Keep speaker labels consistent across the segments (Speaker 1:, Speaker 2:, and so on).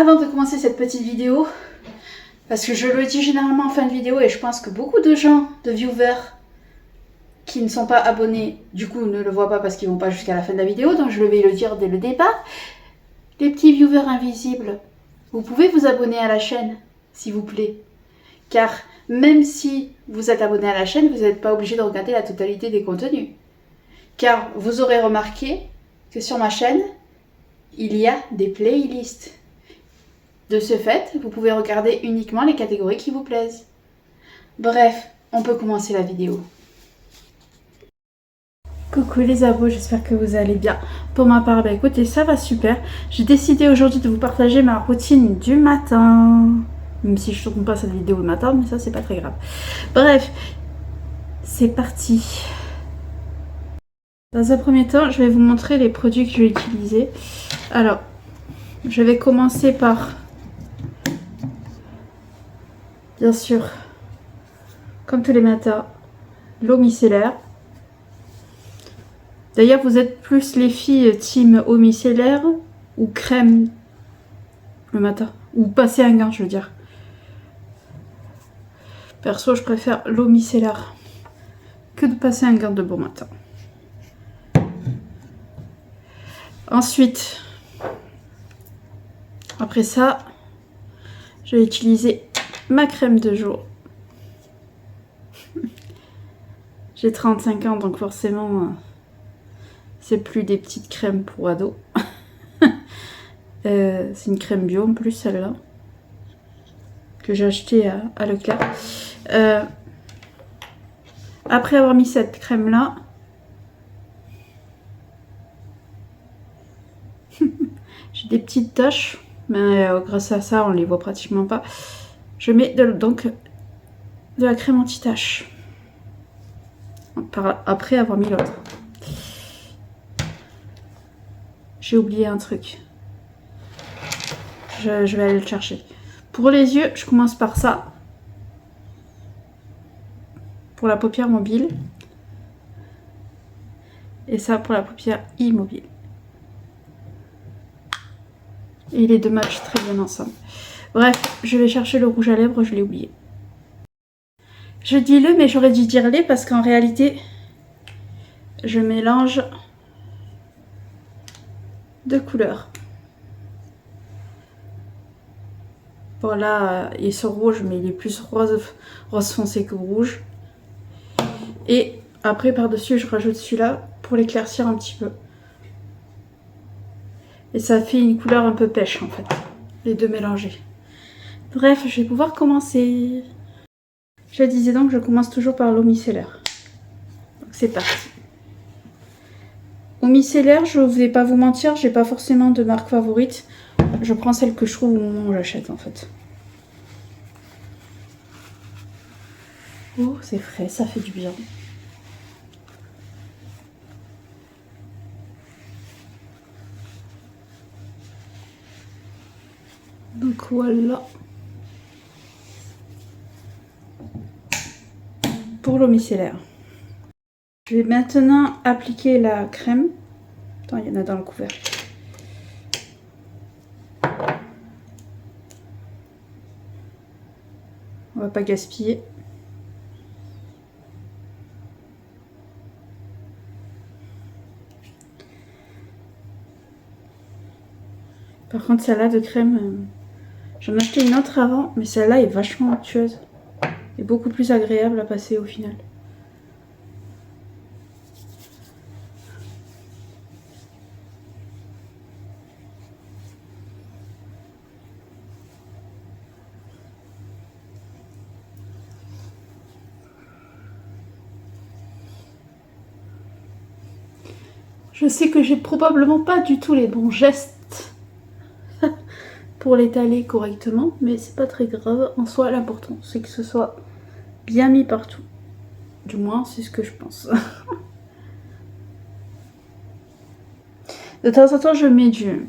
Speaker 1: Avant de commencer cette petite vidéo, parce que je le dis généralement en fin de vidéo et je pense que beaucoup de gens, de viewers qui ne sont pas abonnés, du coup ne le voient pas parce qu'ils vont pas jusqu'à la fin de la vidéo, donc je vais le dire dès le départ. Les petits viewers invisibles, vous pouvez vous abonner à la chaîne, s'il vous plaît. Car même si vous êtes abonné à la chaîne, vous n'êtes pas obligé de regarder la totalité des contenus. Car vous aurez remarqué que sur ma chaîne, il y a des playlists. De ce fait, vous pouvez regarder uniquement les catégories qui vous plaisent. Bref, on peut commencer la vidéo. Coucou les abos, j'espère que vous allez bien. Pour ma part, bah écoutez, ça va super. J'ai décidé aujourd'hui de vous partager ma routine du matin. Même si je ne tourne pas cette vidéo le matin, mais ça c'est pas très grave. Bref, c'est parti. Dans un premier temps, je vais vous montrer les produits que je vais utiliser. Alors, je vais commencer par, bien sûr, comme tous les matins, l'eau micellaire. D'ailleurs, vous êtes plus les filles team eau micellaire ou crème le matin? Ou passer un gant, je veux dire. Perso, je préfère l'eau micellaire que de passer un gant de bon matin. Ensuite, après ça, je vais utiliser ma crème de jour. J'ai 35 ans, donc forcément, c'est plus des petites crèmes pour ados. C'est une crème bio en plus, celle-là, que j'ai achetée à Leclerc. Après avoir mis cette crème-là, j'ai des petites taches, mais grâce à ça, on les voit pratiquement pas. Je mets donc de la crème anti-tache. Après avoir mis l'autre. J'ai oublié un truc. Je vais aller le chercher. Pour les yeux, je commence par ça. Pour la paupière mobile. Et ça pour la paupière immobile. Et les deux matchent très bien ensemble. Bref, je vais chercher le rouge à lèvres, je l'ai oublié. Je dis le, mais j'aurais dû dire les parce qu'en réalité, je mélange deux couleurs. Bon là, ils sont rouges, mais il est plus rose foncé que rouge. Et après, par-dessus, je rajoute celui-là pour l'éclaircir un petit peu. Et ça fait une couleur un peu pêche, en fait. Les deux mélangés. Bref, je vais pouvoir commencer. Je disais donc, je commence toujours par l'eau micellaire. Donc c'est parti. Eau micellaire, je ne vais pas vous mentir, j'ai pas forcément de marque favorite. Je prends celle que je trouve au moment où j'achète, en fait. Oh, c'est frais, ça fait du bien. Donc voilà. Pour l'eau micellaire. Je vais maintenant appliquer la crème. Attends, il y en a dans le couvercle. On va pas gaspiller. Par contre, celle-là de crème, j'en ai acheté une autre avant, mais celle-là est vachement onctueuse. Et beaucoup plus agréable à passer au final. Je sais que j'ai probablement pas du tout les bons gestes pour l'étaler correctement, mais c'est pas très grave. En soi, l'important, c'est que ce soit bien mis partout. Du moins, c'est ce que je pense. De temps en temps, je mets du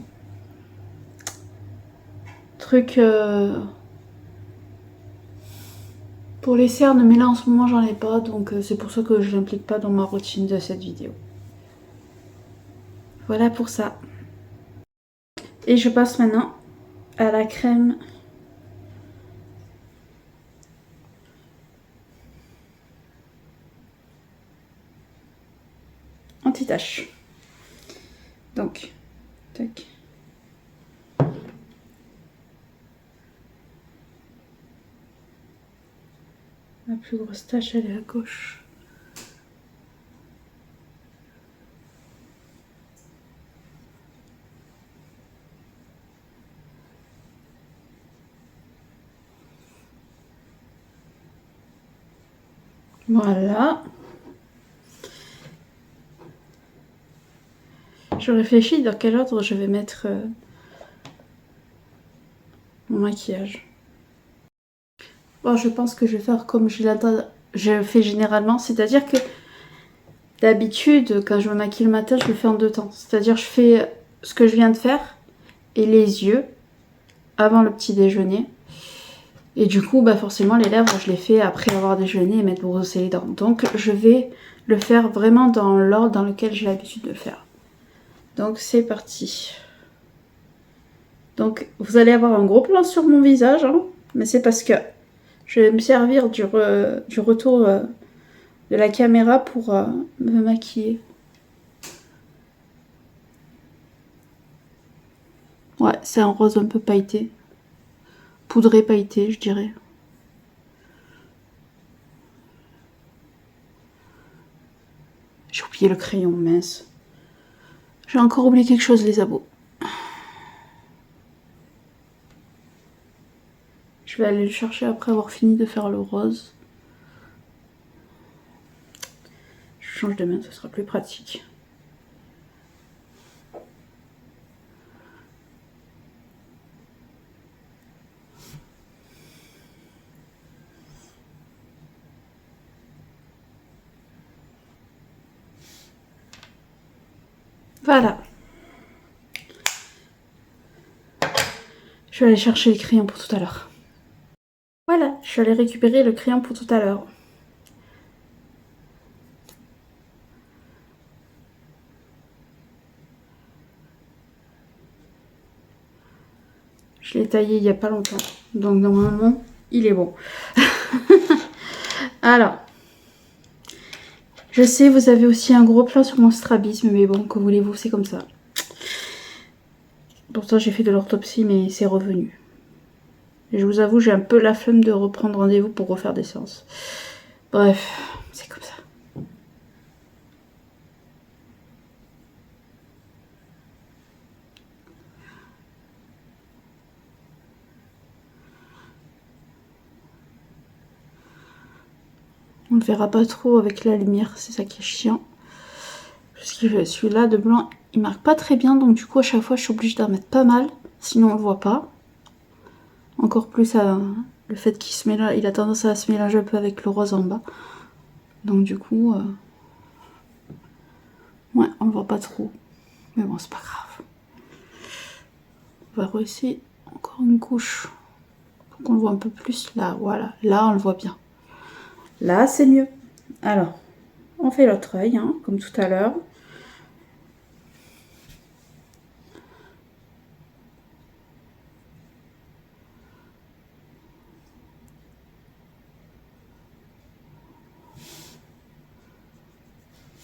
Speaker 1: truc pour les cernes, mais là, en ce moment, j'en ai pas, donc c'est pour ça que je l'implique pas dans ma routine de cette vidéo. Voilà pour ça. Et je passe maintenant à la crème anti-tache. Donc, tac. La plus grosse tache, elle est à gauche. Voilà. Je réfléchis dans quel ordre je vais mettre mon maquillage. Bon, je pense que je vais faire comme je fais généralement, c'est-à-dire que d'habitude, quand je me maquille le matin, je le fais en 2 temps. C'est-à-dire je fais ce que je viens de faire et les yeux avant le petit déjeuner. Et du coup, bah forcément, les lèvres, je les fais après avoir déjeuné et m'être brossé les dents. Donc, je vais le faire vraiment dans l'ordre dans lequel j'ai l'habitude de le faire. Donc, c'est parti. Donc, vous allez avoir un gros plan sur mon visage, hein, mais c'est parce que je vais me servir du retour de la caméra pour me maquiller. Ouais, c'est un rose un peu pailleté. Poudré pailleté, je dirais. J'ai oublié le crayon, mince. J'ai encore oublié quelque chose, les abos. Je vais aller le chercher après avoir fini de faire le rose. Je change de main, ce sera plus pratique. Voilà. Je vais aller chercher le crayon pour tout à l'heure. Voilà, je suis allée récupérer le crayon pour tout à l'heure. Je l'ai taillé il n'y a pas longtemps. Donc normalement, il est bon. Alors, je sais, vous avez aussi un gros plan sur mon strabisme, mais bon, que voulez-vous, c'est comme ça. Pourtant, j'ai fait de l'orthopsie, mais c'est revenu. Et je vous avoue, j'ai un peu la flemme de reprendre rendez-vous pour refaire des séances. Bref, c'est comme ça. On ne verra pas trop avec la lumière, c'est ça qui est chiant. Parce que celui-là de blanc, il marque pas très bien, donc du coup à chaque fois je suis obligée d'en mettre pas mal, sinon on le voit pas. Encore plus le fait qu'il se mélange, il a tendance à se mélanger un peu avec le rose en bas. Donc du coup, ouais, on le voit pas trop. Mais bon, c'est pas grave. On va réussir encore une couche pour qu'on le voit un peu plus. Là, voilà, là on le voit bien. Là, c'est mieux. Alors, on fait l'autre œil, hein, comme tout à l'heure.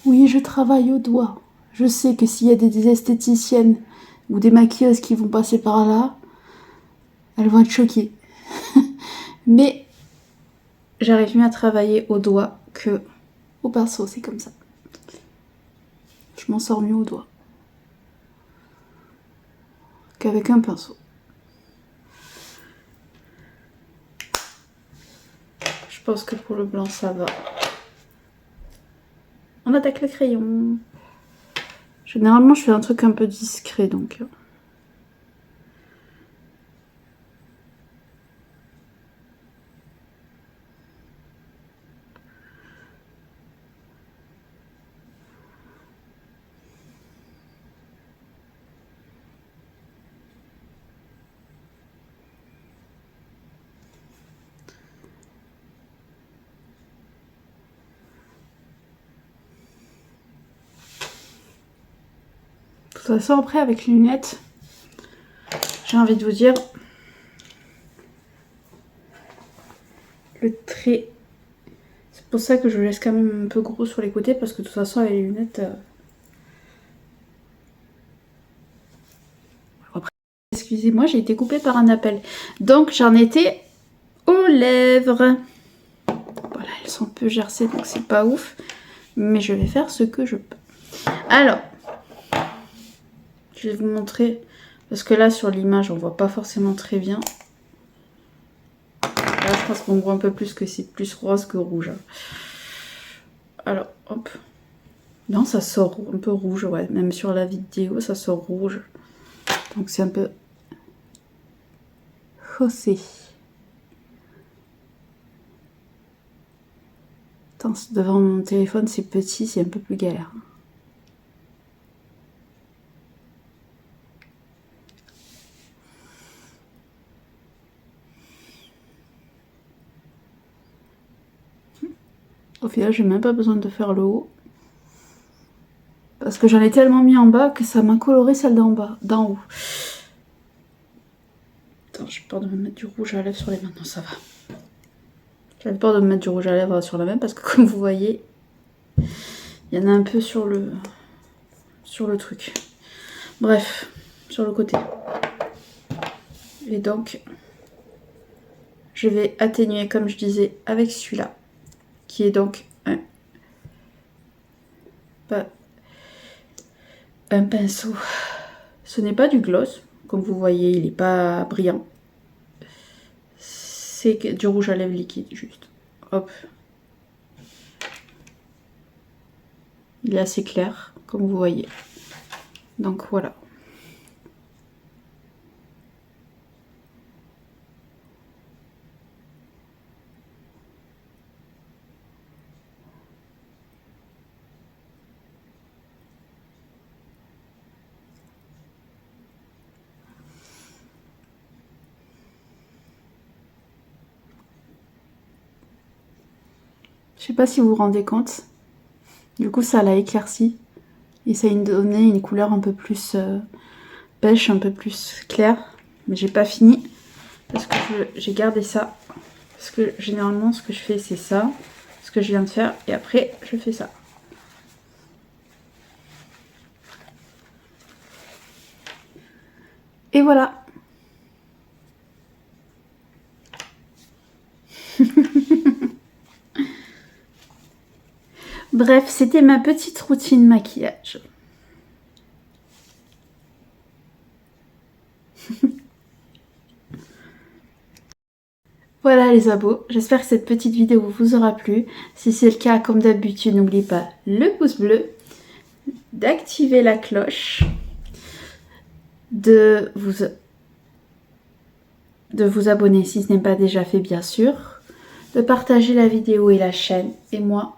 Speaker 1: Oui, je travaille au doigt. Je sais que s'il y a des esthéticiennes ou des maquilleuses qui vont passer par là, elles vont être choquées. Mais j'arrive mieux à travailler au doigt que au pinceau, c'est comme ça. Je m'en sors mieux au doigt qu'avec un pinceau. Je pense que pour le blanc, ça va. On attaque le crayon. Généralement, je fais un truc un peu discret, donc... De toute façon, après, avec les lunettes, j'ai j'ai envie de vous dire, le trait, c'est pour ça que je le laisse quand même un peu gros sur les côtés, parce que de toute façon avec les lunettes... Après, excusez-moi, j'ai été coupée par un appel. Donc j'en étais aux lèvres. Voilà, elles sont un peu gercées, donc c'est pas ouf. Mais je vais faire ce que je peux. Alors, je vais vous montrer, parce que là sur l'image on voit pas forcément très bien. Là je pense qu'on voit un peu plus que c'est plus rose que rouge. Alors, hop. Non, ça sort un peu rouge, ouais. Même sur la vidéo, ça sort rouge. Donc c'est un peu faussé. Attends, devant mon téléphone, c'est petit, c'est un peu plus galère. Au final, j'ai même pas besoin de faire le haut. Parce que j'en ai tellement mis en bas que ça m'a coloré celle d'en bas, d'en haut. Attends, j'ai peur de me mettre du rouge à lèvres sur les mains. Non, ça va. J'avais peur de me mettre du rouge à lèvres sur la main parce que comme vous voyez, il y en a un peu sur le truc. Bref, sur le côté. Et donc, je vais atténuer, comme je disais, avec celui-là, qui est donc un pinceau. Ce n'est pas du gloss, comme vous voyez, il n'est pas brillant. C'est du rouge à lèvres liquide, juste. Hop. Il est assez clair, comme vous voyez. Donc voilà. Je sais pas si vous vous rendez compte. Du coup, ça l'a éclairci. Et ça a donné une couleur un peu plus pêche, un peu plus claire. Mais j'ai pas fini. Parce que j'ai gardé ça. Parce que généralement, ce que je fais, c'est ça. Ce que je viens de faire. Et après, je fais ça. Et voilà. Bref, c'était ma petite routine maquillage. Voilà les abos, j'espère que cette petite vidéo vous aura plu. Si c'est le cas, comme d'habitude, n'oubliez pas le pouce bleu, d'activer la cloche, de vous abonner si ce n'est pas déjà fait bien sûr, de partager la vidéo et la chaîne, et moi,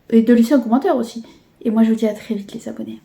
Speaker 1: et de laisser un commentaire aussi. Et moi je vous dis à très vite les abonnés.